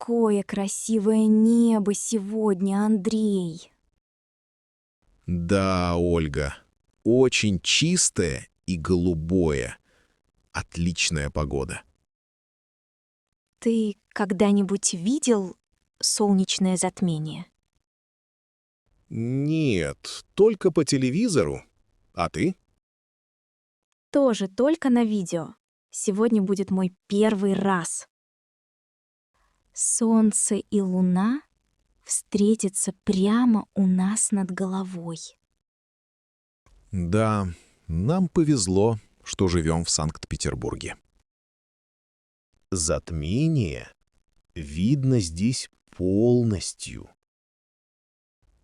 Какое красивое небо сегодня, Андрей! Да, Ольга, очень чистое и голубое. Отличная погода. Ты когда-нибудь видел солнечное затмение? Нет, только по телевизору. А ты? Тоже только на видео. Сегодня будет мой первый раз. Солнце и луна встретятся прямо у нас над головой. Да, нам повезло, что живем в Санкт-Петербурге. Затмение видно здесь полностью.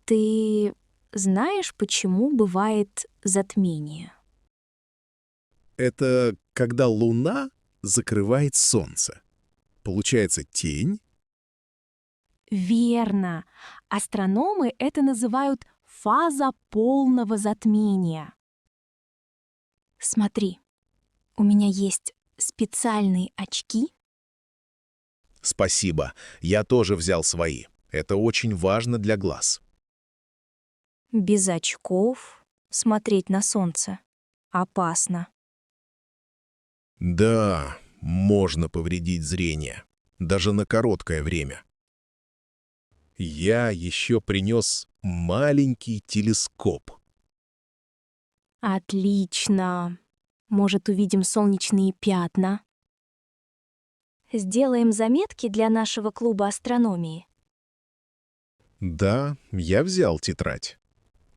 Ты знаешь, почему бывает затмение? Это когда луна закрывает солнце. Получается тень. Верно. Астрономы это называют фаза полного затмения. Смотри, у меня есть специальные очки. Спасибо, я тоже взял свои. Это очень важно для глаз. Без очков смотреть на солнце опасно. Да, можно повредить зрение, даже на короткое время. Я еще принес маленький телескоп. Отлично. Может, увидим солнечные пятна? Сделаем заметки для нашего клуба астрономии. Да, я взял тетрадь.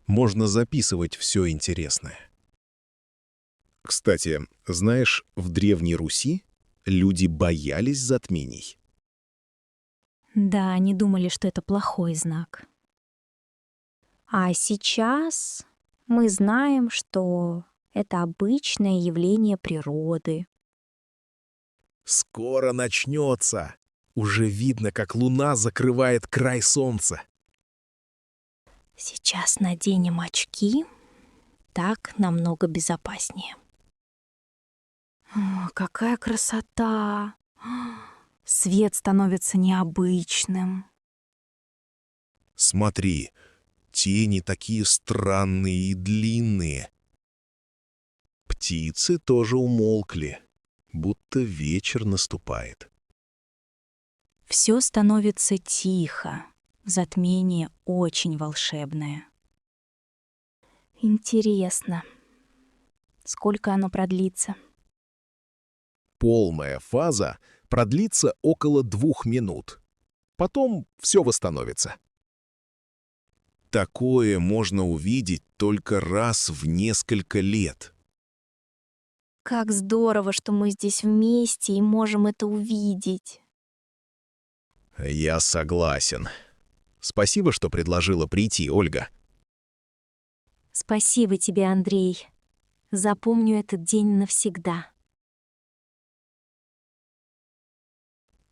Можно записывать все интересное. Кстати, знаешь, в Древней Руси люди боялись затмений. Да, они думали, что это плохой знак. А сейчас мы знаем, что это обычное явление природы. Скоро начнется. Уже видно, как луна закрывает край солнца. Сейчас наденем очки, так намного безопаснее. О, какая красота! Свет становится необычным. Смотри, тени такие странные и длинные. Птицы тоже умолкли, будто вечер наступает. Все становится тихо. Затмение очень волшебное. Интересно, сколько оно продлится? Полная фаза продлится около 2 минут. Потом все восстановится. Такое можно увидеть только раз в несколько лет. Как здорово, что мы здесь вместе и можем это увидеть. Я согласен. Спасибо, что предложила прийти, Ольга. Спасибо тебе, Андрей. Запомню этот день навсегда.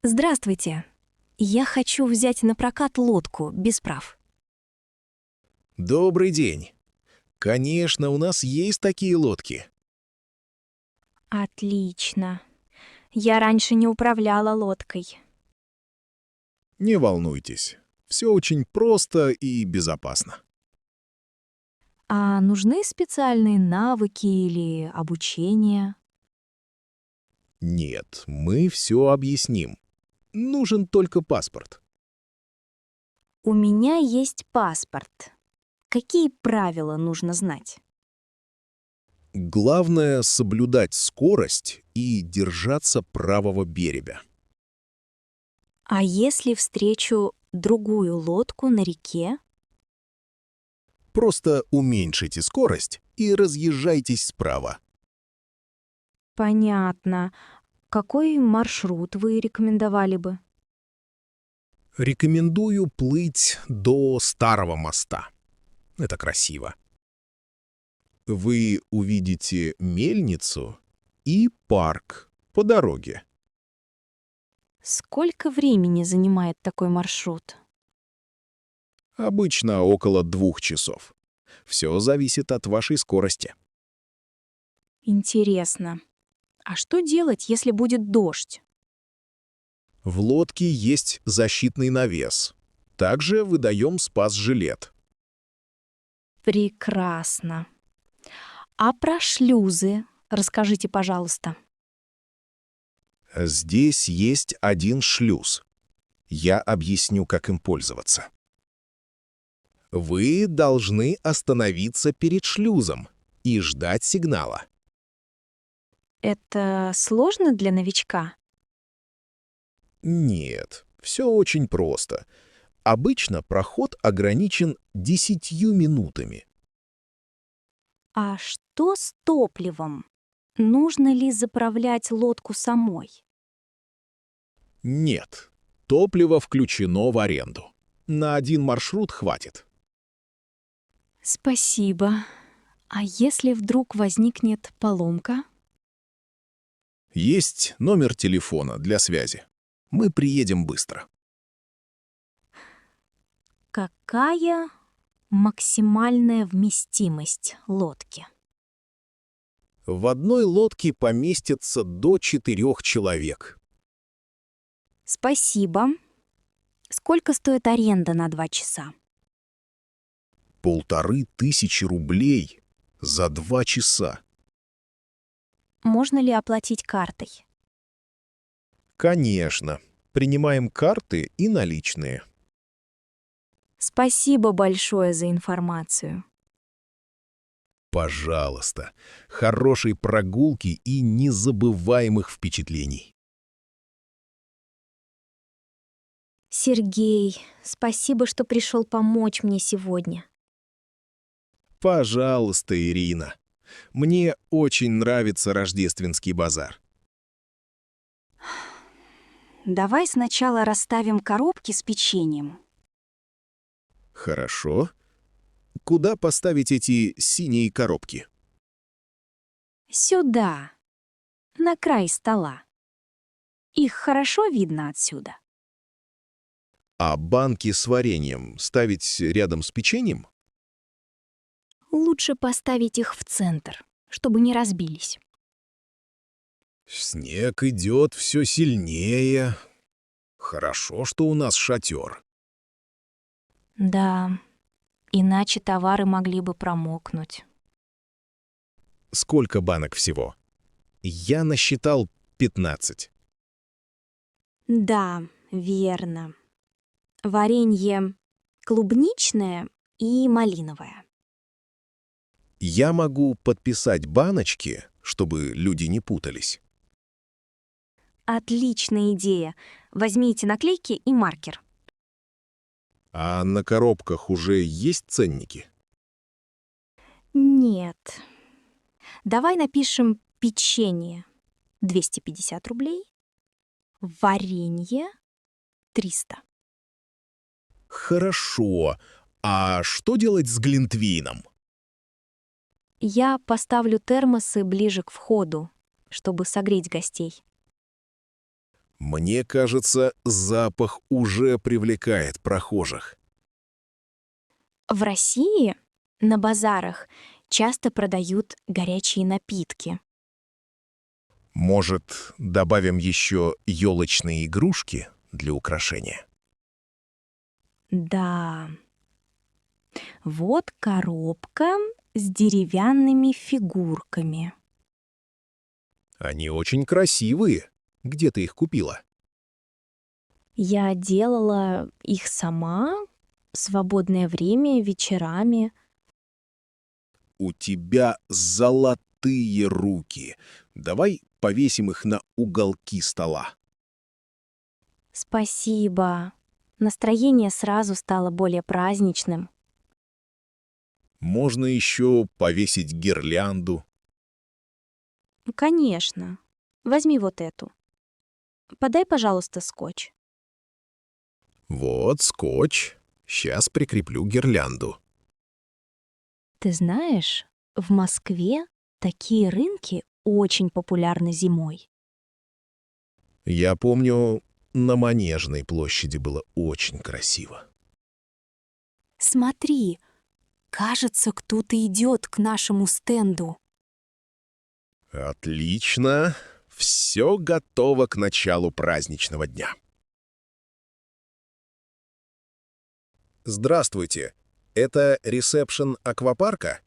Здравствуйте. Я хочу взять на прокат лодку без прав. Добрый день. Конечно, у нас есть такие лодки. Отлично. Я раньше не управляла лодкой. Не волнуйтесь. Все очень просто и безопасно. А нужны специальные навыки или обучение? Нет, мы все объясним. Нужен только паспорт. У меня есть паспорт. Какие правила нужно знать? Главное — соблюдать скорость и держаться правого берега. А если встречу другую лодку на реке? Просто уменьшите скорость и разъезжайтесь справа. Понятно. Какой маршрут вы рекомендовали бы? Рекомендую плыть до Старого моста. Это красиво. Вы увидите мельницу и парк по дороге. Сколько времени занимает такой маршрут? Обычно около 2 часов. Все зависит от вашей скорости. Интересно. А что делать, если будет дождь? В лодке есть защитный навес. Также выдаем спас-жилет. Прекрасно. А про шлюзы расскажите, пожалуйста. Здесь есть один шлюз. Я объясню, как им пользоваться. Вы должны остановиться перед шлюзом и ждать сигнала. Это сложно для новичка? Нет, все очень просто. Обычно проход ограничен 10 минутами. А что с топливом? Нужно ли заправлять лодку самой? Нет, топливо включено в аренду. На один маршрут хватит. Спасибо. А если вдруг возникнет поломка? Есть номер телефона для связи. Мы приедем быстро. Какая максимальная вместимость лодки? В одной лодке поместится до 4 человек. Спасибо. Сколько стоит аренда на 2 часа? 1500 рублей за 2 часа. Можно ли оплатить картой? Конечно. Принимаем карты и наличные. Спасибо большое за информацию. Пожалуйста. Хорошей прогулки и незабываемых впечатлений. Сергей, спасибо, что пришел помочь мне сегодня. Пожалуйста, Ирина. Мне очень нравится рождественский базар. Давай сначала расставим коробки с печеньем. Хорошо. Куда поставить эти синие коробки? Сюда, на край стола. Их хорошо видно отсюда. А банки с вареньем ставить рядом с печеньем? Лучше поставить их в центр, чтобы не разбились. Снег идет все сильнее. Хорошо, что у нас шатер. Да, иначе товары могли бы промокнуть. Сколько банок всего? Я насчитал 15. Да, верно. Варенье клубничное и малиновое. Я могу подписать баночки, чтобы люди не путались. Отличная идея. Возьмите наклейки и маркер. А на коробках уже есть ценники? Нет. Давай напишем печенье 250 рублей, варенье 300. Хорошо. А что делать с глинтвейном? Я поставлю термосы ближе к входу, чтобы согреть гостей. Мне кажется, запах уже привлекает прохожих. В России на базарах часто продают горячие напитки. Может, добавим еще елочные игрушки для украшения? Да. Вот коробка с деревянными фигурками. Они очень красивые. Где ты их купила? Я делала их сама в свободное время, вечерами. У тебя золотые руки. Давай повесим их на уголки стола. Спасибо. Настроение сразу стало более праздничным. Можно еще повесить гирлянду. Конечно. Возьми вот эту. Подай, пожалуйста, скотч. Вот скотч. Сейчас прикреплю гирлянду. Ты знаешь, в Москве такие рынки очень популярны зимой. Я помню, на Манежной площади было очень красиво. Смотри, кажется, кто-то идет к нашему стенду. Отлично. Все готово к началу праздничного дня. Здравствуйте. Это ресепшн аквапарка?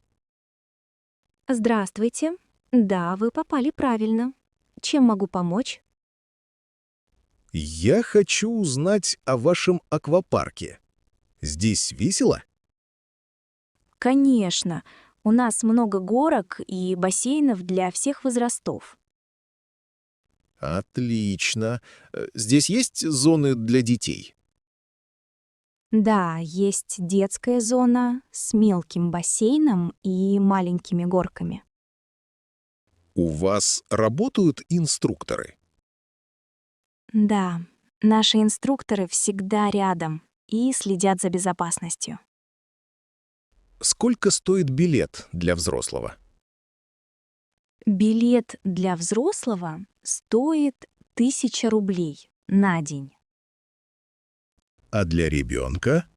Здравствуйте. Да, вы попали правильно. Чем могу помочь? Я хочу узнать о вашем аквапарке. Здесь весело? Конечно. У нас много горок и бассейнов для всех возрастов. Отлично. Здесь есть зоны для детей? Да, есть детская зона с мелким бассейном и маленькими горками. У вас работают инструкторы? Да, наши инструкторы всегда рядом и следят за безопасностью. Сколько стоит билет для взрослого? Билет для взрослого стоит 1000 рублей на день. А для ребенка?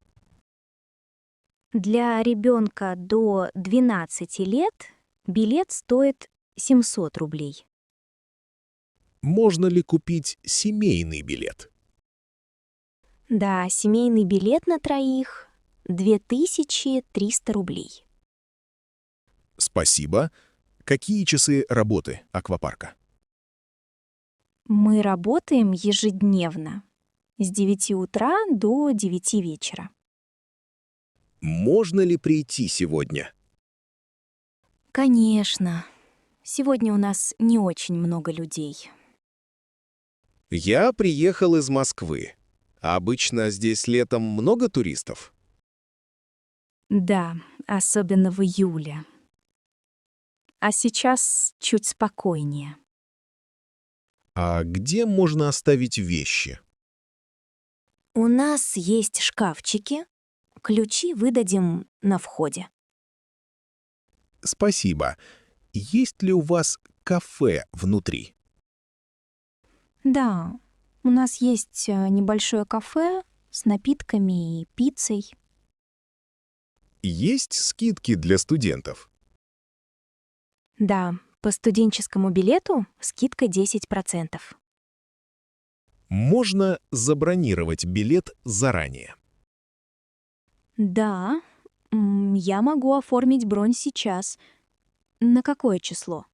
Для ребенка до 12 лет билет стоит 700 рублей. Можно ли купить семейный билет? Да, семейный билет на троих 2300 рублей. Спасибо. Какие часы работы аквапарка? Мы работаем ежедневно с 9 утра до 9 вечера. Можно ли прийти сегодня? Конечно. Сегодня у нас не очень много людей. Я приехал из Москвы. Обычно здесь летом много туристов? Да, особенно в июле. А сейчас чуть спокойнее. А где можно оставить вещи? У нас есть шкафчики. Ключи выдадим на входе. Спасибо. Есть ли у вас кафе внутри? Да, у нас есть небольшое кафе с напитками и пиццей. Есть скидки для студентов? Да, по студенческому билету скидка 10%. Можно забронировать билет заранее. Да, я могу оформить бронь сейчас. На какое число?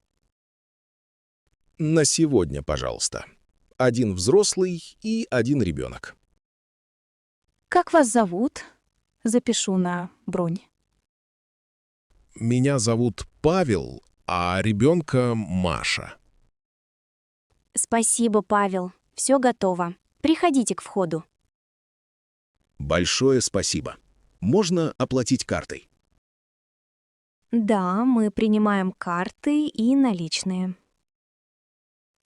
На сегодня, пожалуйста. Один взрослый и один ребенок. Как вас зовут? Запишу на бронь. Меня зовут Павел, а ребенка Маша. Спасибо, Павел. Все готово. Приходите к входу. Большое спасибо. Можно оплатить картой? Да, мы принимаем карты и наличные.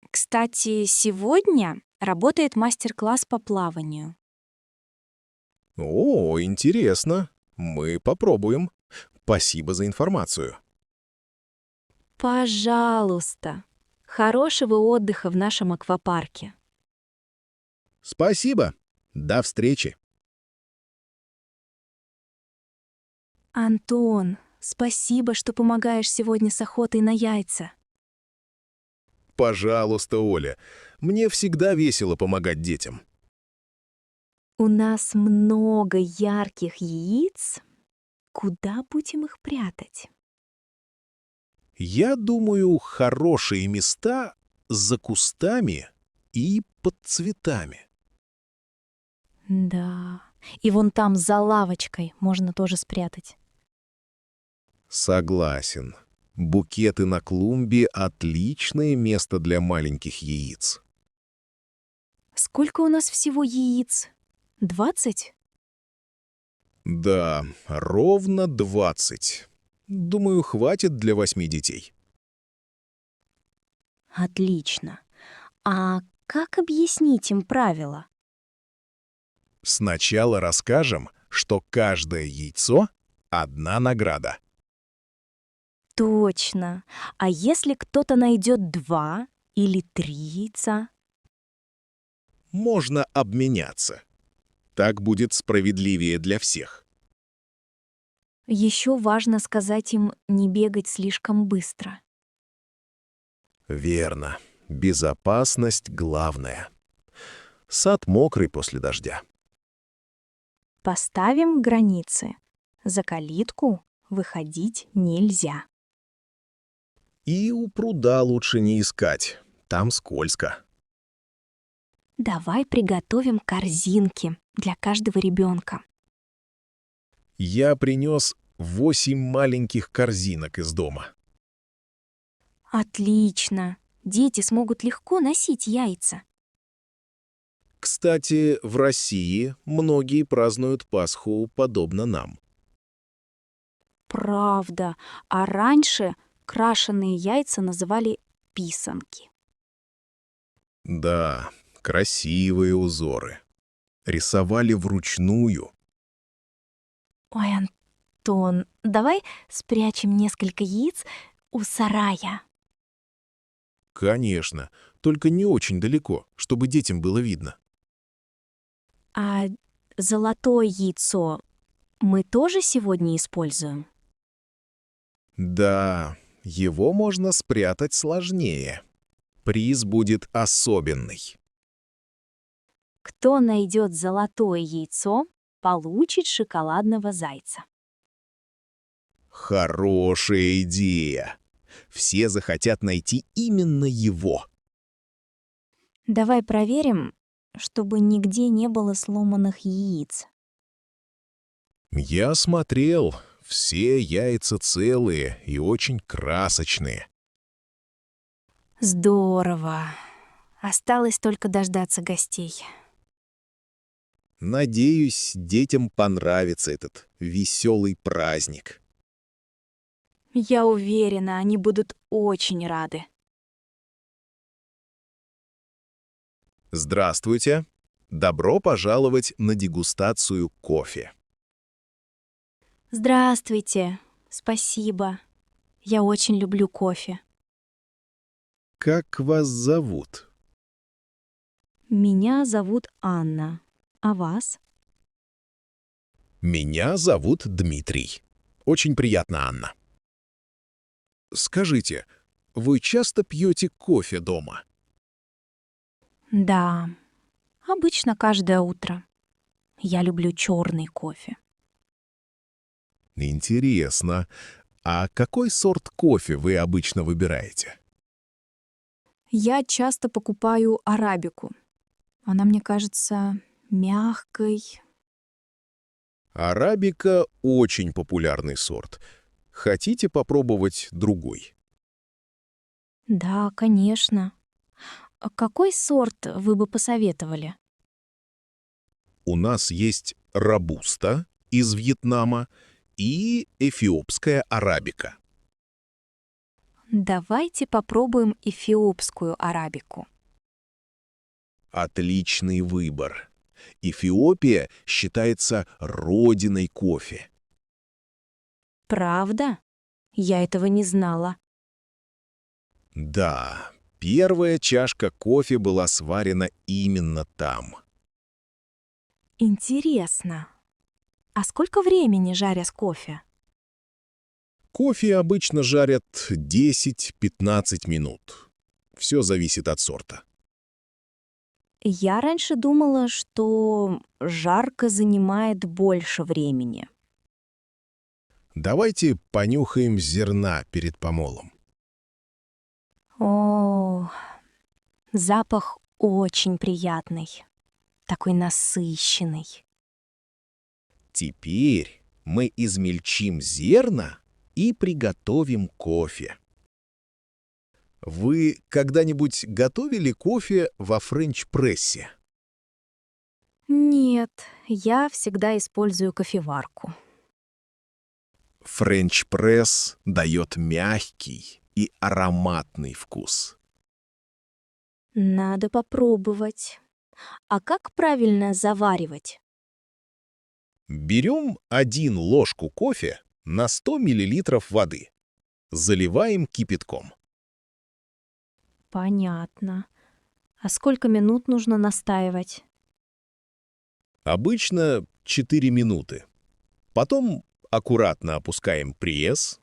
Кстати, сегодня работает мастер-класс по плаванию. О, интересно. Мы попробуем. Спасибо за информацию. Пожалуйста. Хорошего отдыха в нашем аквапарке. Спасибо. До встречи. Антон, спасибо, что помогаешь сегодня с охотой на яйца. Пожалуйста, Оля. Мне всегда весело помогать детям. У нас много ярких яиц. Куда будем их прятать? Я думаю, хорошие места за кустами и под цветами. Да. И вон там за лавочкой можно тоже спрятать. Согласен. Букеты на клумбе — отличное место для маленьких яиц. Сколько у нас всего яиц? 20? Да, ровно 20. Думаю, хватит для 8 детей. Отлично. А как объяснить им правила? Сначала расскажем, что каждое яйцо — одна награда. Точно. А если кто-то найдет 2 или 3 яйца? Можно обменяться. Так будет справедливее для всех. Еще важно сказать им не бегать слишком быстро. Верно. Безопасность главное. Сад мокрый после дождя. Поставим границы. За калитку выходить нельзя. И у пруда лучше не искать. Там скользко. Давай приготовим корзинки для каждого ребенка. Я принес 8 маленьких корзинок из дома. Отлично. Дети смогут легко носить яйца. Кстати, в России многие празднуют Пасху подобно нам. Правда. А раньше крашеные яйца называли писанки. Да, красивые узоры. Рисовали вручную. Ой, Антон, давай спрячем несколько яиц у сарая. Конечно, только не очень далеко, чтобы детям было видно. А золотое яйцо мы тоже сегодня используем? Да, его можно спрятать сложнее. Приз будет особенный. Кто найдет золотое яйцо, получит шоколадного зайца. Хорошая идея. Все захотят найти именно его. Давай проверим, чтобы нигде не было сломанных яиц. Я смотрел, все яйца целые и очень красочные. Здорово. Осталось только дождаться гостей. Надеюсь, детям понравится этот веселый праздник. Я уверена, они будут очень рады. Здравствуйте. Добро пожаловать на дегустацию кофе. Здравствуйте. Спасибо. Я очень люблю кофе. Как вас зовут? Меня зовут Анна. А вас? Меня зовут Дмитрий. Очень приятно, Анна. Скажите, вы часто пьете кофе дома? Да, обычно каждое утро. Я люблю черный кофе. Интересно. А какой сорт кофе вы обычно выбираете? Я часто покупаю арабику. Она мне кажется мягкой. Арабика – очень популярный сорт. Хотите попробовать другой? Да, конечно. А какой сорт вы бы посоветовали? У нас есть робуста из Вьетнама и эфиопская арабика. Давайте попробуем эфиопскую арабику. Отличный выбор. Эфиопия считается родиной кофе. Правда? Я этого не знала. Да, первая чашка кофе была сварена именно там. Интересно. А сколько времени жарят кофе? Кофе обычно жарят 10-15 минут. Все зависит от сорта. Я раньше думала, что жарка занимает больше времени. Давайте понюхаем зерна перед помолом. О, запах очень приятный, такой насыщенный. Теперь мы измельчим зерна и приготовим кофе. Вы когда-нибудь готовили кофе во френч-прессе? Нет, я всегда использую кофеварку. Френч-пресс дает мягкий и ароматный вкус. Надо попробовать. А как правильно заваривать? Берем 1 ложку кофе на 100 мл воды. Заливаем кипятком. Понятно. А сколько минут нужно настаивать? Обычно 4 минуты. Потом аккуратно опускаем пресс.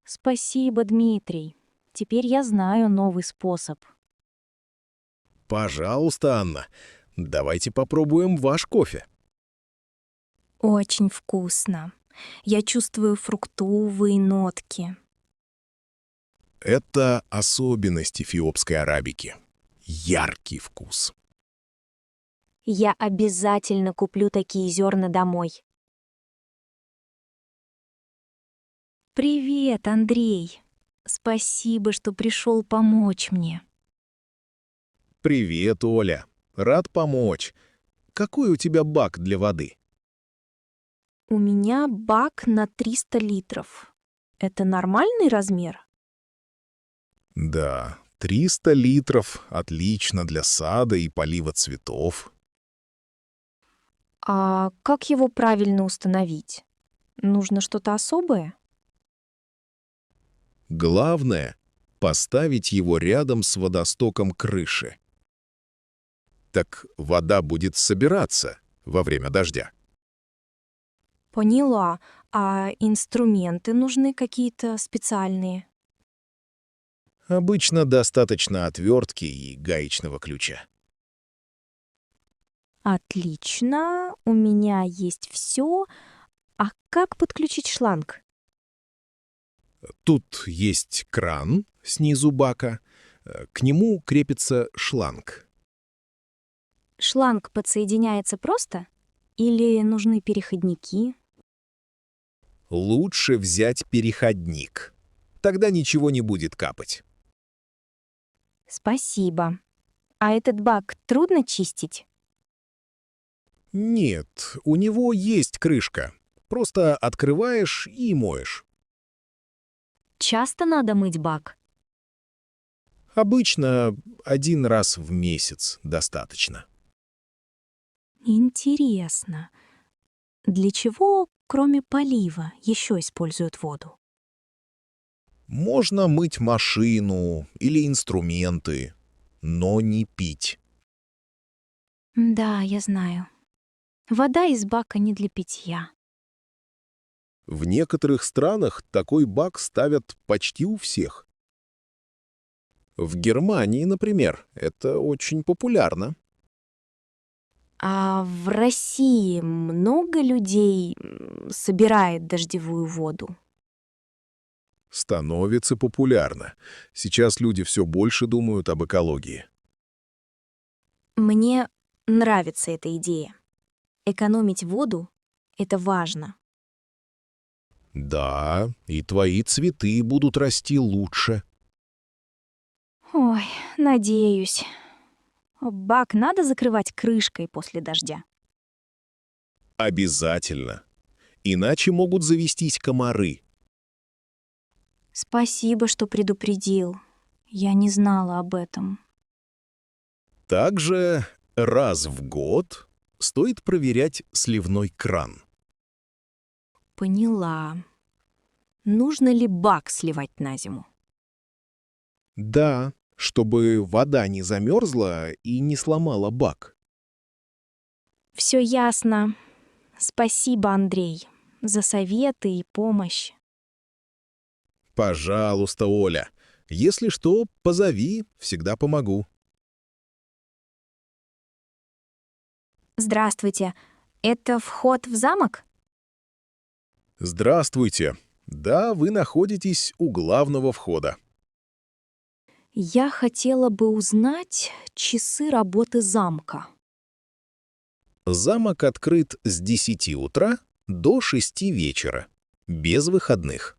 Спасибо, Дмитрий. Теперь я знаю новый способ. Пожалуйста, Анна, давайте попробуем ваш кофе. Очень вкусно. Я чувствую фруктовые нотки. Это особенность эфиопской арабики. Яркий вкус. Я обязательно куплю такие зерна домой. Привет, Андрей. Спасибо, что пришел помочь мне. Привет, Оля. Рад помочь. Какой у тебя бак для воды? У меня бак на 300 литров. Это нормальный размер? Да, 300 литров. Отлично для сада и полива цветов. А как его правильно установить? Нужно что-то особое? Главное — поставить его рядом с водостоком крыши. Так вода будет собираться во время дождя. Поняла. А инструменты нужны какие-то специальные? Обычно достаточно отвертки и гаечного ключа. Отлично. У меня есть все. А как подключить шланг? Тут есть кран снизу бака. К нему крепится шланг. Шланг подсоединяется просто? Или нужны переходники? Лучше взять переходник. Тогда ничего не будет капать. Спасибо. А этот бак трудно чистить? Нет, у него есть крышка. Просто открываешь и моешь. Часто надо мыть бак? Обычно 1 раз в месяц достаточно. Интересно. Для чего, кроме полива, еще используют воду? Можно мыть машину или инструменты, но не пить. Да, я знаю. Вода из бака не для питья. В некоторых странах такой бак ставят почти у всех. В Германии, например, это очень популярно. А в России много людей собирает дождевую воду? Становится популярно. Сейчас люди все больше думают об экологии. Мне нравится эта идея. Экономить воду — это важно. Да, и твои цветы будут расти лучше. Ой, надеюсь. Бак надо закрывать крышкой после дождя. Обязательно. Иначе могут завестись комары. Спасибо, что предупредил. Я не знала об этом. Также раз в год стоит проверять сливной кран. Поняла. Нужно ли бак сливать на зиму? Да, чтобы вода не замерзла и не сломала бак. Все ясно. Спасибо, Андрей, за советы и помощь. Пожалуйста, Оля. Если что, позови, всегда помогу. Здравствуйте. Это вход в замок? Здравствуйте. Да, вы находитесь у главного входа. Я хотела бы узнать часы работы замка. Замок открыт с 10 утра до 6 вечера, без выходных.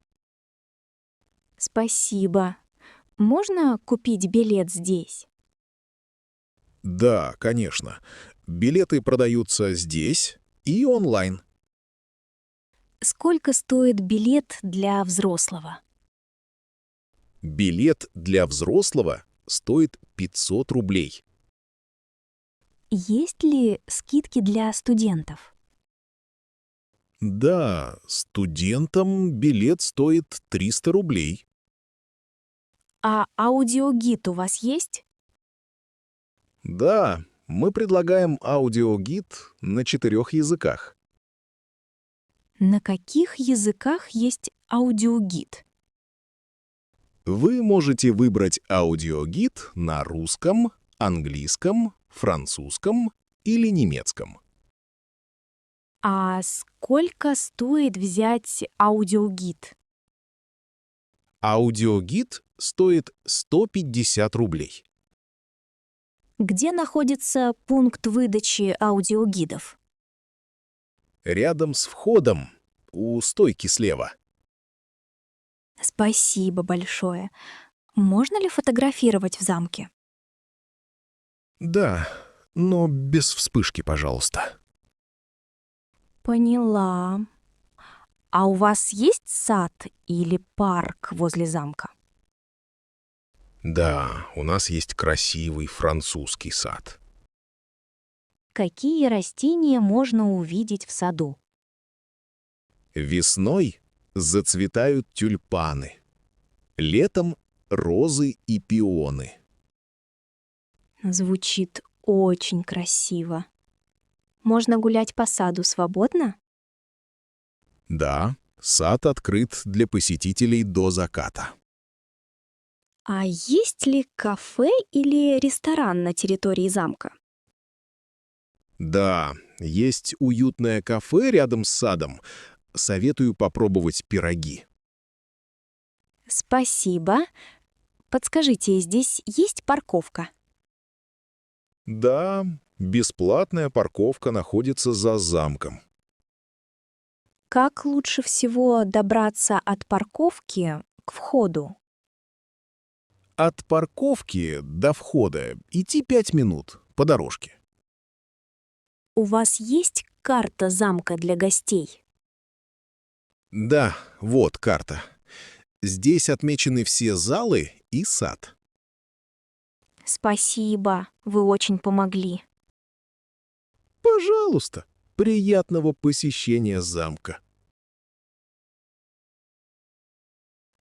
Спасибо. Можно купить билет здесь? Да, конечно. Билеты продаются здесь и онлайн. Сколько стоит билет для взрослого? Билет для взрослого стоит 500 рублей. Есть ли скидки для студентов? Да, студентам билет стоит 300 рублей. А аудиогид у вас есть? Да, мы предлагаем аудиогид на 4 языках. На каких языках есть аудиогид? Вы можете выбрать аудиогид на русском, английском, французском или немецком. А сколько стоит взять аудиогид? Аудиогид стоит 150 рублей. Где находится пункт выдачи аудиогидов? Рядом с входом, у стойки слева. Спасибо большое. Можно ли фотографировать в замке? Да, но без вспышки, пожалуйста. Поняла. А у вас есть сад или парк возле замка? Да, у нас есть красивый французский сад. Какие растения можно увидеть в саду? Весной зацветают тюльпаны. Летом розы и пионы. Звучит очень красиво. Можно гулять по саду свободно? Да, сад открыт для посетителей до заката. А есть ли кафе или ресторан на территории замка? Да, есть уютное кафе рядом с садом. Советую попробовать пироги. Спасибо. Подскажите, здесь есть парковка? Да, бесплатная парковка находится за замком. Как лучше всего добраться от парковки к входу? От парковки до входа идти 5 минут по дорожке. У вас есть карта замка для гостей? Да, вот карта. Здесь отмечены все залы и сад. Спасибо, вы очень помогли. Пожалуйста, приятного посещения замка.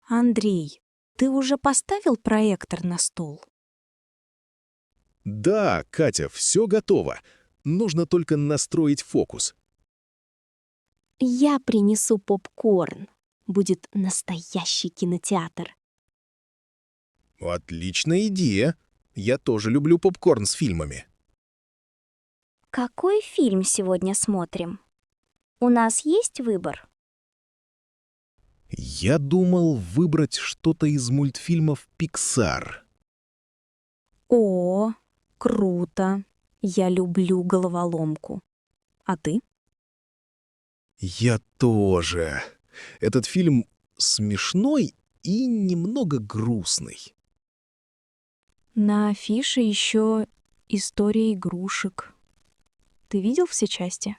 Андрей, ты уже поставил проектор на стол? Да, Катя, все готово. Нужно только настроить фокус. Я принесу попкорн. Будет настоящий кинотеатр. Отличная идея. Я тоже люблю попкорн с фильмами. Какой фильм сегодня смотрим? У нас есть выбор? Я думал выбрать что-то из мультфильмов Pixar. О, круто. Я люблю головоломку. А ты? Я тоже. Этот фильм смешной и немного грустный. На афише еще история игрушек. Ты видел все части?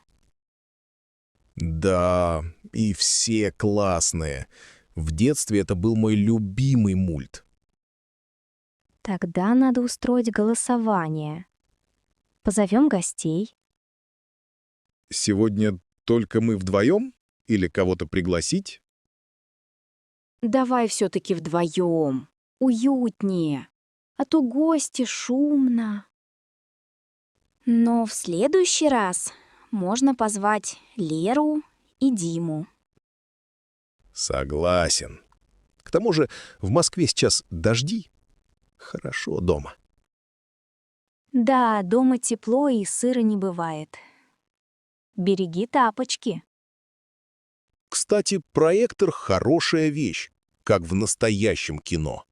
Да, и все классные. В детстве это был мой любимый мульт. Тогда надо устроить голосование. Позовем гостей. Сегодня только мы вдвоем? Или кого-то пригласить? Давай все-таки вдвоем. Уютнее. А то гости шумно. Но в следующий раз можно позвать Леру и Диму. Согласен. К тому же в Москве сейчас дожди. Хорошо дома. Да, дома тепло и сыра не бывает. Береги тапочки. Кстати, проектор — хорошая вещь, как в настоящем кино.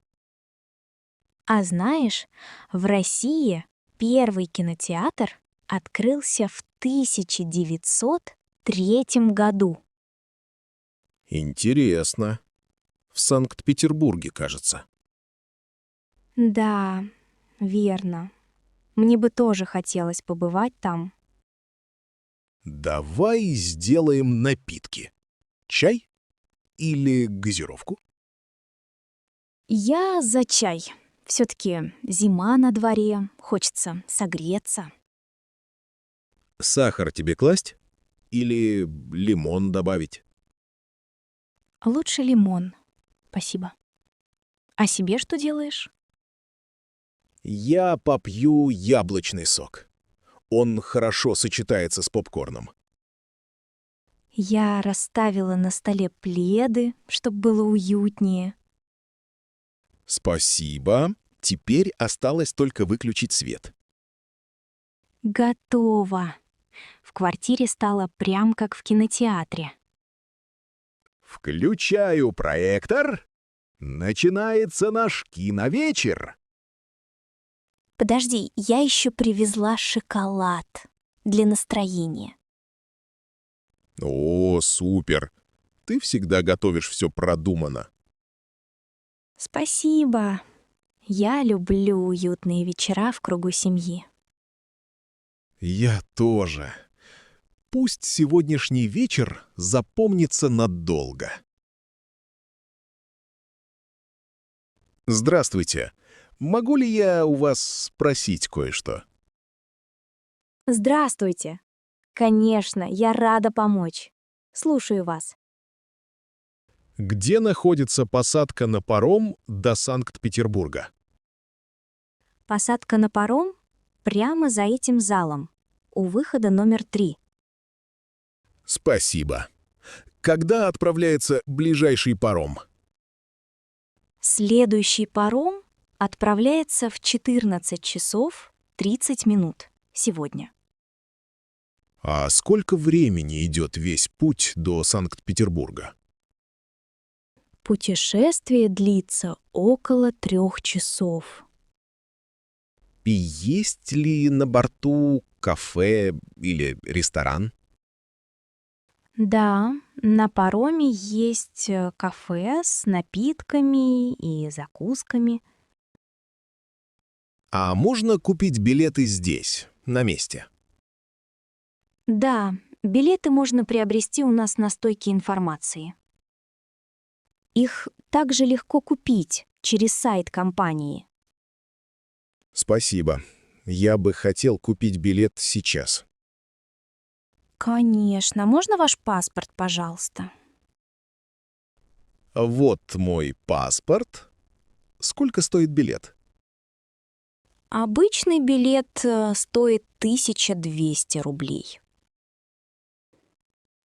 А знаешь, в России первый кинотеатр открылся в 1903 году. Интересно. В Санкт-Петербурге, кажется. Да, верно. Мне бы тоже хотелось побывать там. Давай сделаем напитки. Чай или газировку? Я за чай. Все-таки зима на дворе, хочется согреться. Сахар тебе класть? Или лимон добавить? Лучше лимон. Спасибо. А себе что делаешь? Я попью яблочный сок. Он хорошо сочетается с попкорном. Я расставила на столе пледы, чтобы было уютнее. Спасибо. Теперь осталось только выключить свет. Готово. квартире стало прям как в кинотеатре. Включаю проектор. Начинается наш киновечер. Подожди, я еще привезла шоколад для настроения. О, супер! Ты всегда готовишь все продуманно. Спасибо. Я люблю уютные вечера в кругу семьи. Я тоже. Пусть сегодняшний вечер запомнится надолго. Здравствуйте. Могу ли я у вас спросить кое-что? Здравствуйте. Конечно, я рада помочь. Слушаю вас. Где находится посадка на паром до Санкт-Петербурга? Посадка на паром прямо за этим залом, у выхода номер 3. Спасибо. Когда отправляется ближайший паром? Следующий паром отправляется в 14 часов 30 минут сегодня. А сколько времени идет весь путь до Санкт-Петербурга? Путешествие длится около 3 часов. И есть ли на борту кафе или ресторан? Да, на пароме есть кафе с напитками и закусками. А можно купить билеты здесь, на месте? Да, билеты можно приобрести у нас на стойке информации. Их также легко купить через сайт компании. Спасибо. Я бы хотел купить билет сейчас. Конечно. Можно ваш паспорт, пожалуйста? Вот мой паспорт. Сколько стоит билет? Обычный билет стоит 1200 рублей.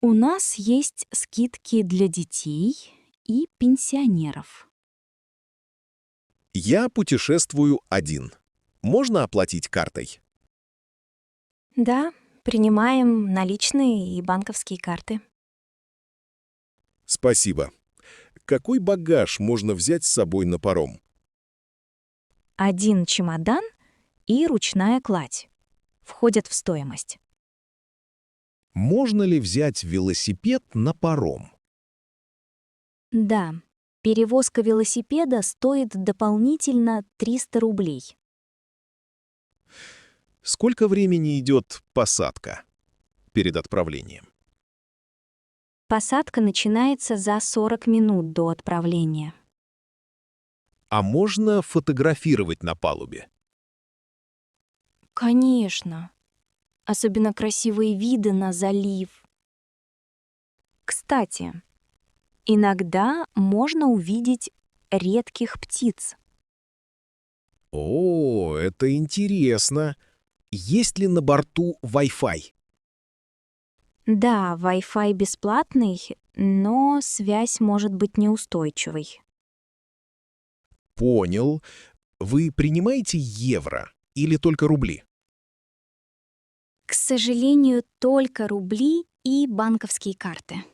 У нас есть скидки для детей и пенсионеров. Я путешествую один. Можно оплатить картой? Да, принимаем наличные и банковские карты. Спасибо. Какой багаж можно взять с собой на паром? 1 чемодан и ручная кладь. Входят в стоимость. Можно ли взять велосипед на паром? Да, перевозка велосипеда стоит дополнительно 300 рублей. Сколько времени идет посадка перед отправлением? Посадка начинается за 40 минут до отправления. А можно фотографировать на палубе? Конечно. Особенно красивые виды на залив. Кстати, иногда можно увидеть редких птиц. О, это интересно. Есть ли на борту Wi-Fi? Да, Wi-Fi бесплатный, но связь может быть неустойчивой. Понял. Вы принимаете евро или только рубли? К сожалению, только рубли и банковские карты.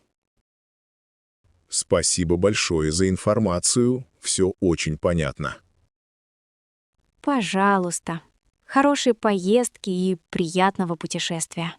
Спасибо большое за информацию. Все очень понятно. Пожалуйста. Хорошей поездки и приятного путешествия.